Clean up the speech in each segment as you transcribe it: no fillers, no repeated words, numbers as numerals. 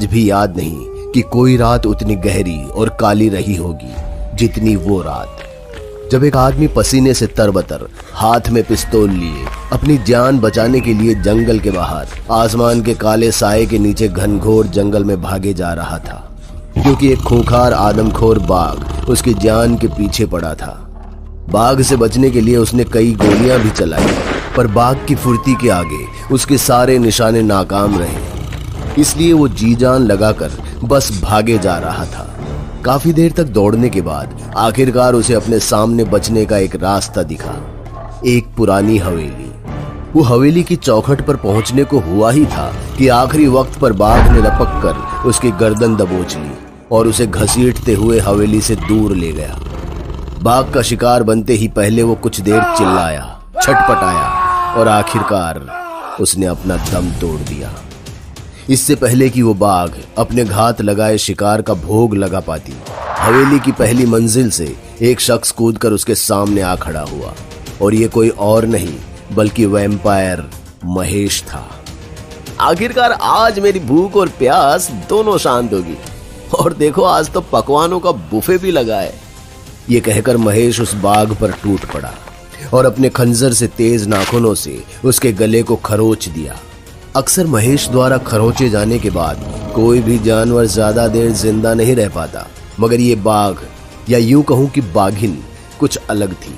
भी याद नहीं कि कोई रात उतनी गहरी और काली रही होगी जितनी वो रात, जब एक आदमी पसीने से तरबतर हाथ में पिस्तौल लिए अपनी जान बचाने के लिए जंगल के बाहर आसमान के काले साए के नीचे घनघोर जंगल में भागे जा रहा था, क्योंकि एक खूंखार आदमखोर बाघ उसकी जान के पीछे पड़ा था। बाघ से बचने के लिए उसने कई गोलियां भी चलाई, पर बाघ की फुर्ती के आगे उसके सारे निशाने नाकाम रहे। इसलिए वो जी जान लगाकर बस भागे जा रहा था। काफी देर तक दौड़ने के बाद आखिरकार उसे अपने सामने बचने का एक रास्ता दिखा, एक पुरानी हवेली। वो हवेली की चौखट पर पहुंचने को हुआ ही था कि आखिरी वक्त पर बाघ ने लपक कर उसकी गर्दन दबोच ली और उसे घसीटते हुए हवेली से दूर ले गया। बाघ का शिकार बनते ही पहले वो कुछ देर चिल्लाया, छटपटाया और आखिरकार उसने अपना दम तोड़ दिया। इससे पहले कि वो बाघ अपने घात लगाए शिकार का भोग लगा पाती, हवेली की पहली मंजिल से एक शख्स कूदकर उसके सामने आ खड़ा हुआ, और ये कोई और नहीं बल्कि वैम्पायर महेश था। आखिरकार आज मेरी भूख और प्यास दोनों शांत होगी, और देखो आज तो पकवानों का बुफे भी लगा है। ये कहकर महेश उस बाघ पर टूट पड़ा और अपने खंजर से तेज नाखूनों से उसके गले को खरोच दिया। अक्सर महेश द्वारा खरोचे जाने के बाद कोई भी जानवर ज्यादा देर जिंदा नहीं रह पाता, मगर ये बाघ, या यूं कहूं कि बाघिन, कुछ अलग थी,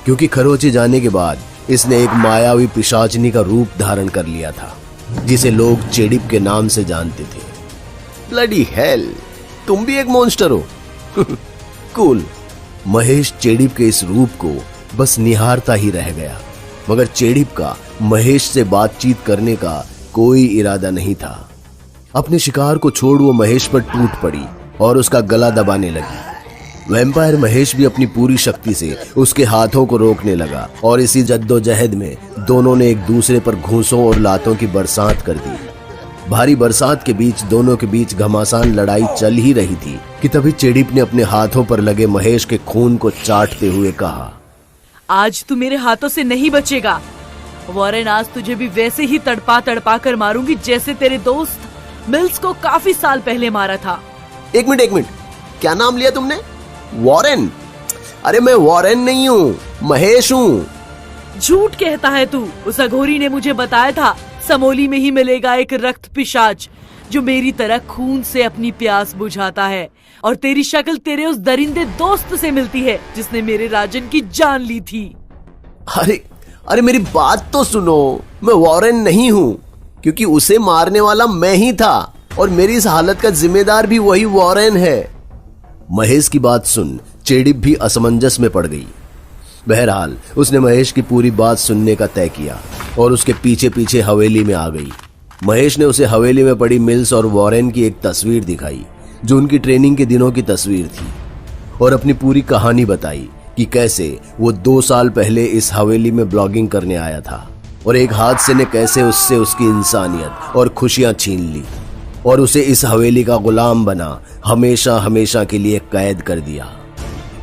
क्योंकि खरोचे जाने के बाद इसने एक मायावी पिशाचनी का रूप धारण कर लिया था, जिसे लोग चेडिप के नाम से जानते थे। ब्लडी हेल, तुम भी एक मॉन्स्टर हो। कूल। महेश चेडिप के इस रूप को बस निहारता ही रह गया, मगर चेडिप का महेश से बातचीत करने का कोई इरादा नहीं था। अपने शिकार को छोड़ वो महेश पर टूट पड़ी और उसका गला दबाने लगी। वैम्पायर महेश भी अपनी पूरी शक्ति से उसके हाथों को रोकने लगा, और इसी जद्दोजहद में दोनों ने एक दूसरे पर घूंसों और लातों की बरसात कर दी। भारी बरसात के बीच दोनों के बीच घमासान लड़ाई चल ही रही थी कि तभी चेडिप ने अपने हाथों पर लगे महेश के खून को चाटते हुए कहा, आज तू मेरे हाथों से नहीं बचेगा। वॉरेन, आज तुझे भी वैसे ही तड़पा तड़पा कर मारूंगी जैसे तेरे दोस्त मिल्स को काफी साल पहले मारा था। एक मिनट, क्या नाम लिया तुमने? वॉरेन? अरे मैं वॉरेन नहीं हूँ, महेश हूँ। झूठ कहता है तू। उस अघोरी ने मुझे बताया था समोली में ही मिलेगा एक रक्त पिशाच जो मेरी तरह खून से अपनी प्यास बुझाता है, और तेरी शक्ल तेरे उस दरिंदे दोस्त से मिलती है जिसने मेरे राजन की जान ली थी। अरे मेरी बात तो सुनो। मैं वॉरेन नहीं हूँ, क्योंकि उसे मारने वाला मैं ही था, और मेरी इस हालत का जिम्मेदार भी वही वॉरेन है। महेश की बात सुन चेडिप भी असमंजस में पड़ गई। बहरहाल उसने महेश की पूरी बात सुनने का तय किया और उसके पीछे पीछे हवेली में आ गई। महेश ने उसे हवेली में पड़ी मिल्स और वॉरेन की एक तस्वीर दिखाई, जो उनकी ट्रेनिंग के दिनों की तस्वीर थी, और अपनी पूरी कहानी बताई कि कैसे वो 2 साल पहले इस हवेली में ब्लॉगिंग करने आया था, और एक हादसे ने कैसे उससे उसकी इंसानियत और खुशियां छीन ली, और उसे इस हवेली का गुलाम बना हमेशा हमेशा के लिए कैद कर दिया।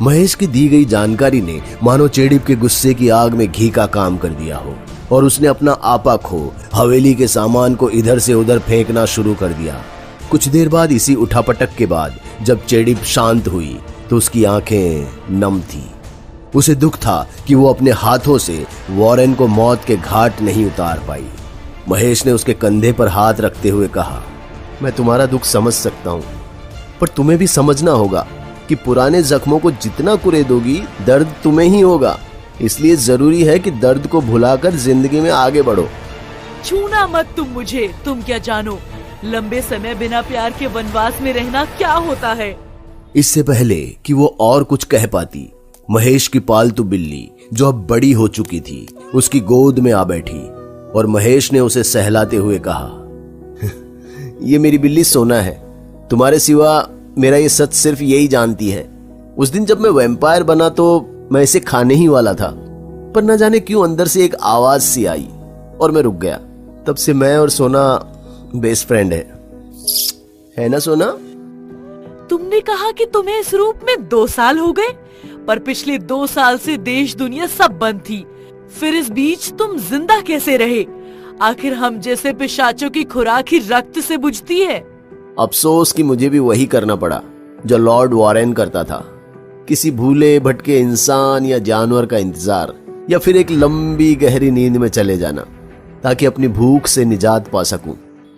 महेश की दी गई जानकारी ने मानो चेडिप के गुस्से की आग में घी का काम कर दिया हो, और उसने अपना आपा खो हवेली के सामान को इधर से उधर फेंकना शुरू कर दिया। कुछ देर बाद इसी उठापटक के बाद जब चेडिप शांत हुई तो उसकी आंखें नम थी। उसे दुख था कि वो अपने हाथों से वॉरेन को मौत के घाट नहीं उतार पाई। महेश ने उसके कंधे पर हाथ रखते हुए कहा, मैं तुम्हारा दुख समझ सकता हूँ, पर तुम्हें भी समझना होगा कि पुराने जख्मों को जितना कुरेदोगी दर्द तुम्हें ही होगा। इसलिए जरूरी है कि दर्द को भुलाकर जिंदगी में आगे बढ़ो। छूना मत तुम मुझे, तुम क्या जानो लंबे समय बिना प्यार के वनवास में रहना क्या होता है। इससे पहले कि वो और कुछ कह पाती, महेश की पालतू बिल्ली, जो अब बड़ी हो चुकी थी, उसकी गोद में आ बैठी, और महेश ने उसे सहलाते हुए कहा, ये मेरी बिल्ली सोना है, तुम्हारे सिवा मेरा ये सच सिर्फ यही जानती है। उस दिन जब मैं वैम्पायर बना तो मैं इसे खाने ही वाला था, पर न जाने क्यों अंदर से एक आवाज सी आई और मैं रुक गया। तब से मैं और सोना बेस्ट फ्रेंड है ना सोना? तुमने कहा कि तुम्हें इस रूप में 2 साल हो गए, पर पिछले 2 साल से देश दुनिया सब बंद थी। फिर इस बीच तुम जिंदा कैसे रहे? आखिर हम जैसे पिशाचों की खुराक ही रक्त से बुझती है। अफसोस कि मुझे भी वही करना पड़ा जो लॉर्ड वॉरेन करता था, किसी भूले भटके इंसान या जानवर का इंतजार, या फिर एक लंबी गहरी नींद में चले जाना ताकि अपनी भूख से निजात पा सकूं।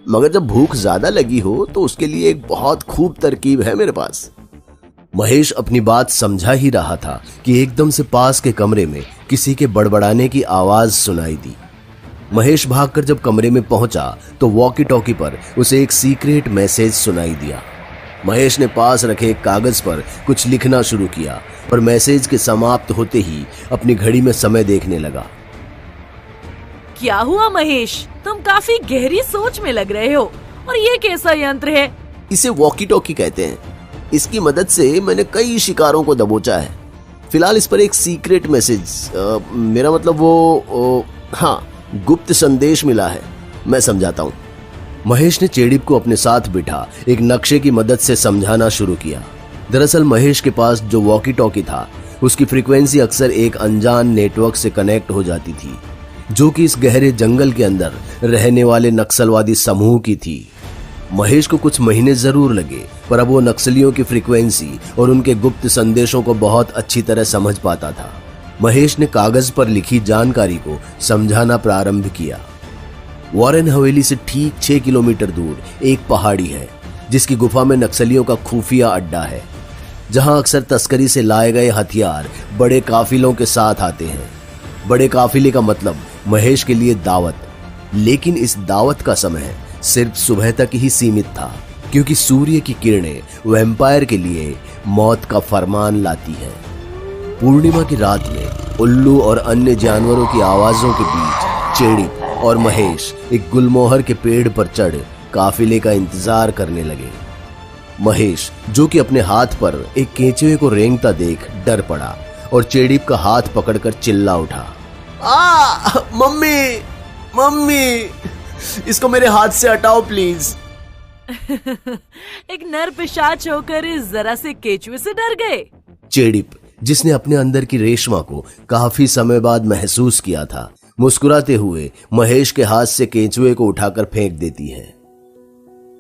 मगर जब भूख ज्यादा लगी हो तो उसके लिए एक बहुत खूब तरकीब है मेरे पास। महेश अपनी बात समझा ही रहा था कि एकदम से पास के कमरे में किसी के बड़बड़ाने की आवाज सुनाई दी। महेश भागकर जब कमरे में पहुंचा तो वॉकी टॉकी पर उसे एक सीक्रेट मैसेज सुनाई दिया। महेश ने पास रखे एक कागज पर कुछ लिखना शुरू किया और मैसेज के समाप्त होते ही अपनी घड़ी में समय देखने लगा। क्या हुआ महेश, तुम काफी गहरी सोच में लग रहे हो। और ये कैसा यंत्र है? इसे वॉकी टॉकी कहते हैं। इसकी मदद से मैंने कई शिकारों को दबोचा है। फिलहाल इस पर एक सीक्रेट मैसेज, मेरा मतलब हाँ, गुप्त संदेश मिला है। मैं समझाता हूँ। महेश ने चेड़िप को अपने साथ बिठा एक नक्शे की मदद से समझाना शुरू किया। दरअसल महेश के पास जो वॉकी टॉकी था उसकी फ्रीक्वेंसी अक्सर एक अनजान नेटवर्क से कनेक्ट हो जाती थी, जो कि इस गहरे जंगल के अंदर रहने वाले नक्सलवादी समूह की थी। महेश को कुछ महीने जरूर लगे, पर अब वो नक्सलियों की फ्रीक्वेंसी और उनके गुप्त संदेशों को बहुत अच्छी तरह समझ पाता था। महेश ने कागज पर लिखी जानकारी को समझाना प्रारंभ किया। वॉरेन हवेली से ठीक 6 किलोमीटर दूर एक पहाड़ी है जिसकी गुफा में नक्सलियों का खुफिया अड्डा है, जहां अक्सर तस्करी से लाए गए हथियार बड़े काफिलों के साथ आते हैं। बड़े काफिले का मतलब महेश के लिए दावत, लेकिन इस दावत का समय सिर्फ सुबह तक ही सीमित था, क्योंकि सूर्य की किरणें वैम्पायर के लिए मौत का फरमान लाती हैं। पूर्णिमा की रात में उल्लू और अन्य जानवरों की आवाजों के बीच चेड़िप और महेश एक गुलमोहर के पेड़ पर चढ़ काफिले का इंतजार करने लगे। महेश, जो कि अपने हाथ पर एक केंचुए को रेंगता देख डर पड़ा और चेड़िप का हाथ पकड़कर चिल्ला उठा, मम्मी मम्मी, इसको मेरे हाथ से हटाओ प्लीज। एक नर पिशाच होकर इस जरा से केचुए से डर गए। चेड़िप, जिसने अपने अंदर की रेशमा को काफी समय बाद महसूस किया था, मुस्कुराते हुए महेश के हाथ से केंचुए को उठाकर फेंक देती है।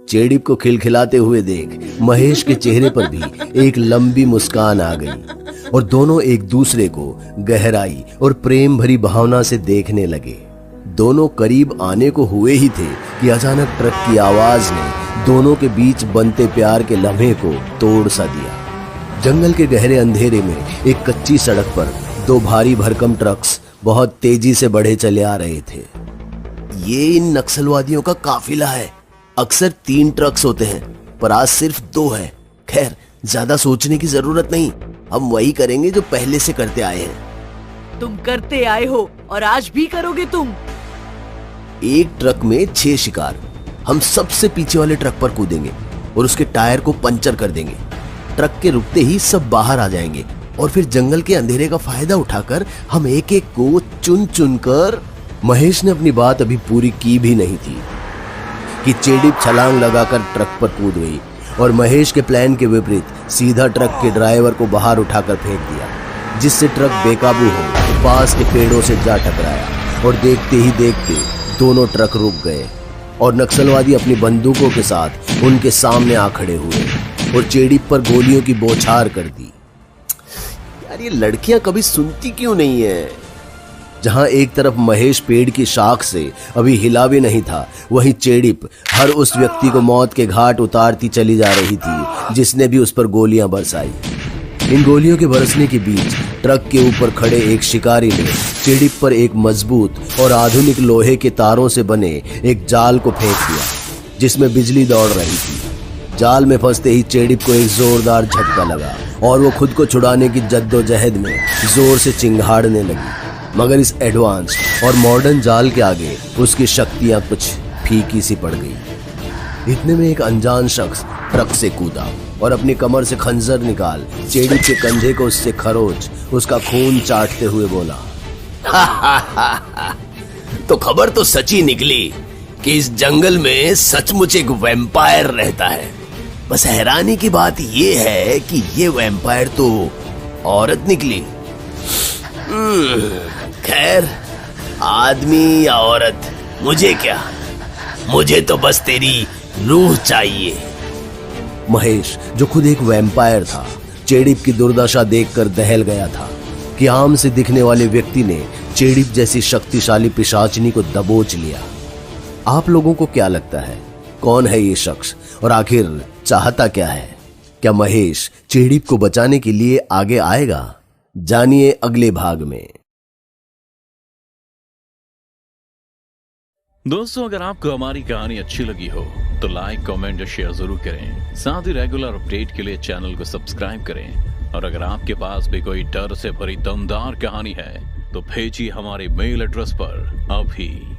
चेड़िप को खिलखिलाते हुए देख महेश के चेहरे पर भी एक लंबी मुस्कान आ गई और दोनों एक दूसरे को गहराई और प्रेम भरी भावना से देखने लगे। दोनों करीब आने को हुए ही थे कि अचानक ट्रक की आवाज ने दोनों के बीच बनते प्यार के लम्हे को तोड़ सा दिया। जंगल के गहरे अंधेरे में एक कच्ची सड़क पर दो भारी भरकम ट्रक्स बहुत तेजी से बढ़े चले आ रहे थे। ये इन नक्सलवादियों का काफिला है। अक्सर 3 ट्रक्स होते हैं, पर आज सिर्फ 2 है। खैर, ज्यादा सोचने की जरूरत नहीं, हम वही करेंगे जो पहले से करते आए हैं। तुम करते आए हो और आज भी करोगे तुम। एक ट्रक में 6 शिकार। हम सबसे पीछे वाले ट्रक पर कूदेंगे और उसके टायर को पंचर कर देंगे। ट्रक के रुकते ही सब बाहर आ जाएंगे और फिर जंगल के अंधेरे का फायदा उठाकर हम एक एक को चुन चुन कर। महेश ने अपनी बात अभी पूरी की भी नहीं थी कि चेड़िप छलांग लगाकर ट्रक पर कूद गई और महेश के प्लान के विपरीत सीधा ट्रक के ड्राइवर को बाहर उठाकर फेंक दिया, जिससे ट्रक बेकाबू हो पास के पेड़ों से जा टकराया और देखते ही देखते दोनों ट्रक रुक गए और नक्सलवादी अपनी बंदूकों के साथ उनके सामने आ खड़े हुए और चेड़िप पर गोलियों की बौछार कर दी। यार, ये लड़कियां कभी सुनती क्यों नहीं है? जहां एक तरफ महेश पेड़ की शाख से अभी हिला भी नहीं था, वहीं चेड़िप हर उस व्यक्ति को मौत के घाट उतारती चली जा रही थी जिसने भी उस पर गोलियां बरसाई। इन गोलियों के बरसने के बीच ट्रक के ऊपर खड़े एक शिकारी ने चेड़िप पर एक मजबूत और आधुनिक लोहे के तारों से बने एक जाल को फेंक दिया, जिसमें बिजली दौड़ रही थी। जाल में फंसते ही चेड़िप को एक जोरदार झटका लगा और वो खुद को छुड़ाने की जद्दोजहद में जोर से चिंगाड़ने लगी। मगर इस एडवांस और मॉडर्न जाल के आगे उसकी शक्तियां कुछ फीकी सी पड़ गई। इतने में एक अनजान शख्स ट्रक से कूदा और अपनी कमर से खंजर निकाल चेड़िप के कंधे को उससे खरोच उसका खून चाटते हुए बोला, तो खबर तो सच्ची निकली कि इस जंगल में सचमुच एक वैम्पायर रहता है। बस हैरानी की बात ये है कि ये वैम्पायर तो औरत निकली। खैर, आदमी या औरत मुझे क्या, मुझे तो बस तेरी रूह चाहिए महेश, जो खुद एक वैम्पायर था, चेड़िप की दुर्दशा देखकर दहल गया था कि आम से दिखने वाले व्यक्ति ने चेड़िप जैसी शक्तिशाली पिशाचनी को दबोच लिया। आप लोगों को क्या लगता है, कौन है ये शख्स और आखिर चाहता क्या है? क्या महेश चेड़िप को बचाने के लिए आगे आएगा? जानिए अगले भाग में। दोस्तों, अगर आपको हमारी कहानी अच्छी लगी हो तो लाइक, कमेंट और शेयर जरूर करें। साथ ही रेगुलर अपडेट के लिए चैनल को सब्सक्राइब करें। और अगर आपके पास भी कोई डर से भरी दमदार कहानी है तो भेजिए हमारे मेल एड्रेस पर अभी।